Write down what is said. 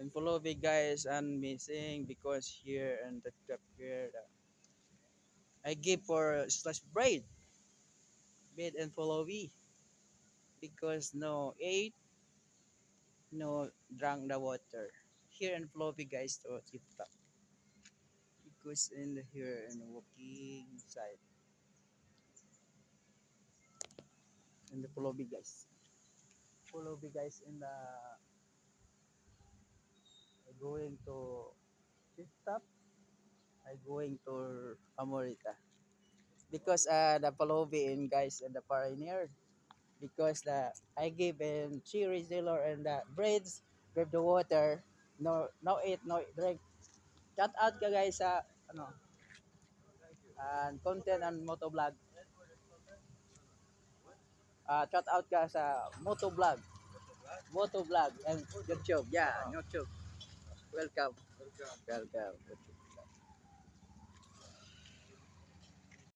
And follow me guys and missing because here and the cup here I give for slash bread and follow me because no ate no drank the water here and follow me guys to tip top because in the here and walking side and the follow me guys in the going to tip top I going to Amorita because the follow me in guys and the pioneer because the I give in cherry ziller and the breads grab the water no eat no drink shout out ka guys sa ano and content and motovlog shout out ka sa motovlog and YouTube yeah YouTube welcome